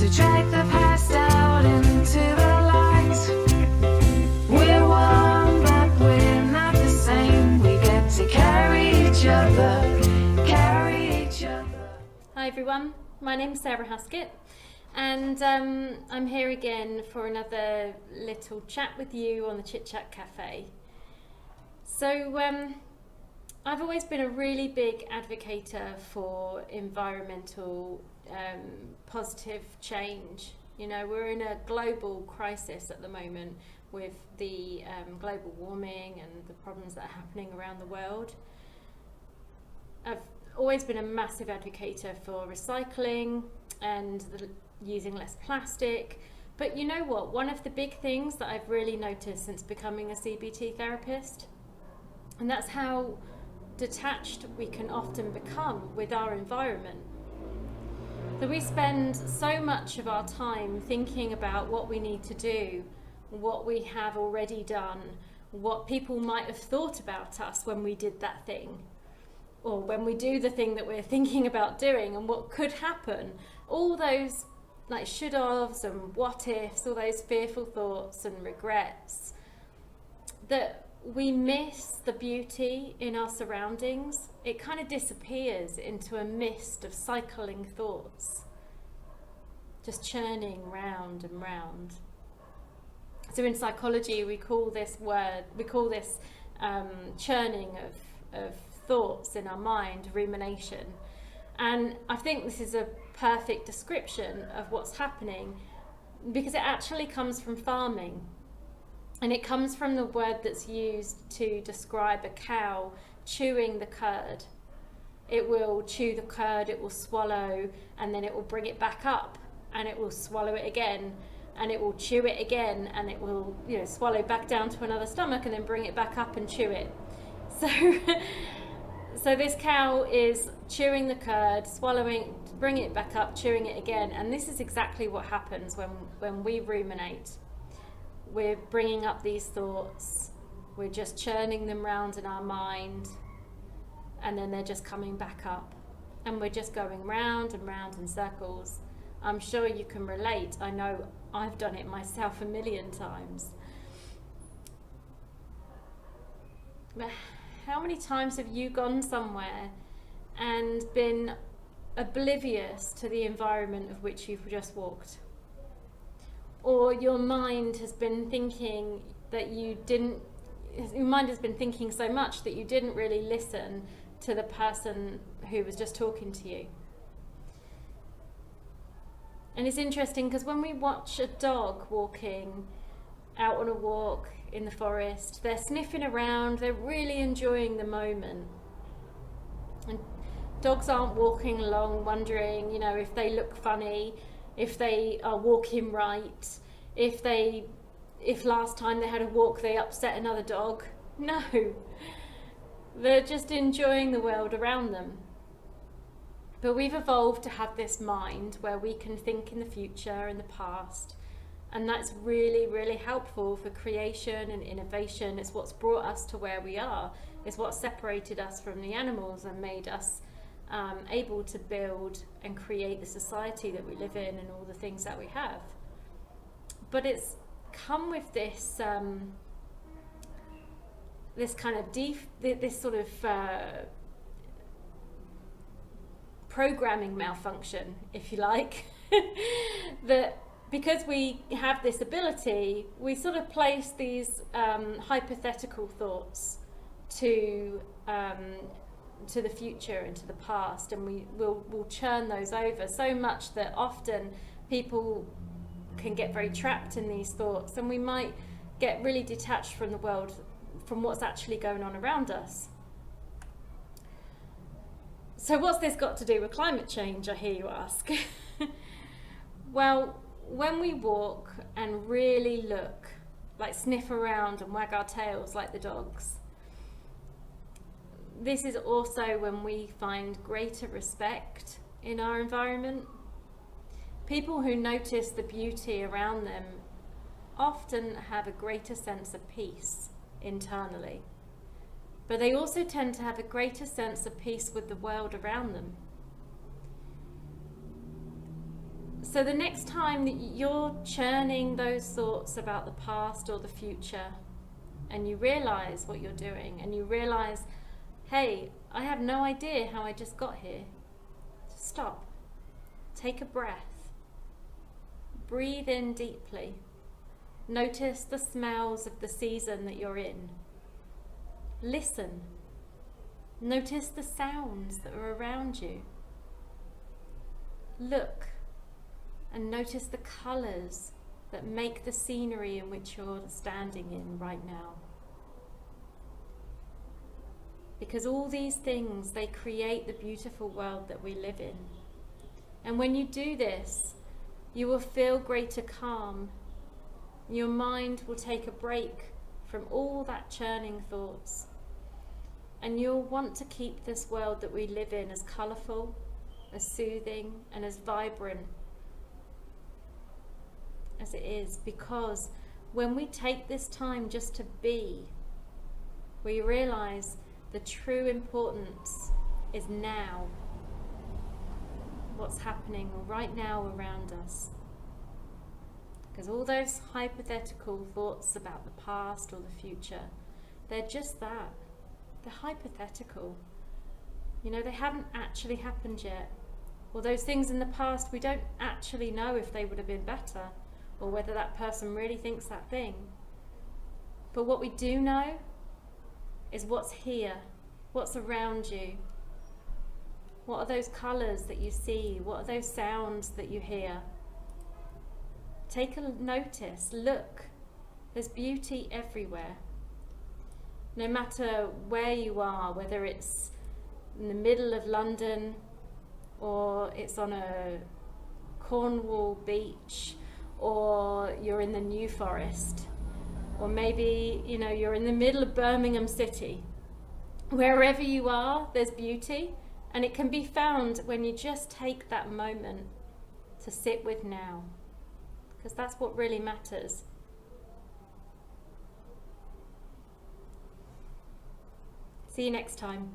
to drag the past out into the light. We're one, but we're not the same. We get to carry each other, carry each other. Hi everyone, my name's Sarah Haskett, and I'm here again for another little chat with you on the Chit-Chat Cafe. So I've always been a really big advocate for environmental positive change. You know, we're in a global crisis at the moment with the global warming and the problems that are happening around the world. I've always been a massive advocate for recycling and using less plastic. But you know what? One of the big things that I've really noticed since becoming a CBT therapist, and that's how detached we can often become with our environment. So we spend so much of our time thinking about what we need to do, what we have already done, what people might have thought about us when we did that thing, or when we do the thing that we're thinking about doing, and what could happen. All those like should-haves and what-ifs, all those fearful thoughts and regrets, that we miss the beauty in our surroundings. It kind of disappears into a mist of cycling thoughts, just churning round and round. So in psychology, we call this churning of thoughts in our mind, rumination. And I think this is a perfect description of what's happening, because it actually comes from farming. And it comes from the word that's used to describe a cow chewing the curd. It will chew the curd, it will swallow, and then it will bring it back up, and it will swallow it again, and it will chew it again, and it will, swallow back down to another stomach, and then bring it back up and chew it. So this cow is chewing the curd, swallowing, bringing it back up, chewing it again, and this is exactly what happens when we ruminate. We're bringing up these thoughts, we're just churning them round in our mind, and then they're just coming back up, and we're just going round and round in circles. I'm sure you can relate. I know I've done it myself a million times. But how many times have you gone somewhere and been oblivious to the environment of which you've just walked? Or your mind has been thinking your mind has been thinking so much that you didn't really listen to the person who was just talking to you. And it's interesting because when we watch a dog walking out on a walk in the forest, they're sniffing around, they're really enjoying the moment. And dogs aren't walking along wondering, if they look funny, if they are walking right, if last time they had a walk they upset another dog. No, they're just enjoying the world around them. But we've evolved to have this mind where we can think in the future and the past, and that's really, really helpful for creation and innovation. It's what's brought us to where we are. It's what separated us from the animals and made us able to build and create the society that we live in and all the things that we have. But it's come with this this kind of this sort of programming malfunction, if you like, that because we have this ability, we sort of place these hypothetical thoughts to the future and to the past, and we'll churn those over so much that often people can get very trapped in these thoughts, and we might get really detached from the world, from what's actually going on around us. So what's this got to do with climate change, I hear you ask? Well, when we walk and really look, like sniff around and wag our tails like the dogs, this is also when we find greater respect in our environment. People who notice the beauty around them often have a greater sense of peace internally, but they also tend to have a greater sense of peace with the world around them. So the next time that you're churning those thoughts about the past or the future, and you realize what you're doing, and you realize, hey, I have no idea how I just got here, stop, take a breath, breathe in deeply, notice the smells of the season that you're in, listen, notice the sounds that are around you, look and notice the colours that make the scenery in which you're standing in right now. Because all these things, they create the beautiful world that we live in. And when you do this, you will feel greater calm. Your mind will take a break from all that churning thoughts. And you'll want to keep this world that we live in as colourful, as soothing, and as vibrant as it is. Because when we take this time just to be, we realise the true importance is now. What's happening right now around us. Because all those hypothetical thoughts about the past or the future, they're just that. They're hypothetical. You know, they haven't actually happened yet. Or those things in the past, we don't actually know if they would have been better or whether that person really thinks that thing. But what we do know is what's here, what's around you. What are those colours that you see? What are those sounds that you hear? Take a notice, look. There's beauty everywhere. No matter where you are, whether it's in the middle of London or it's on a Cornwall beach or you're in the New Forest or maybe, you know, you're in the middle of Birmingham City. Wherever you are, there's beauty, and it can be found when you just take that moment to sit with now, because that's what really matters. See you next time.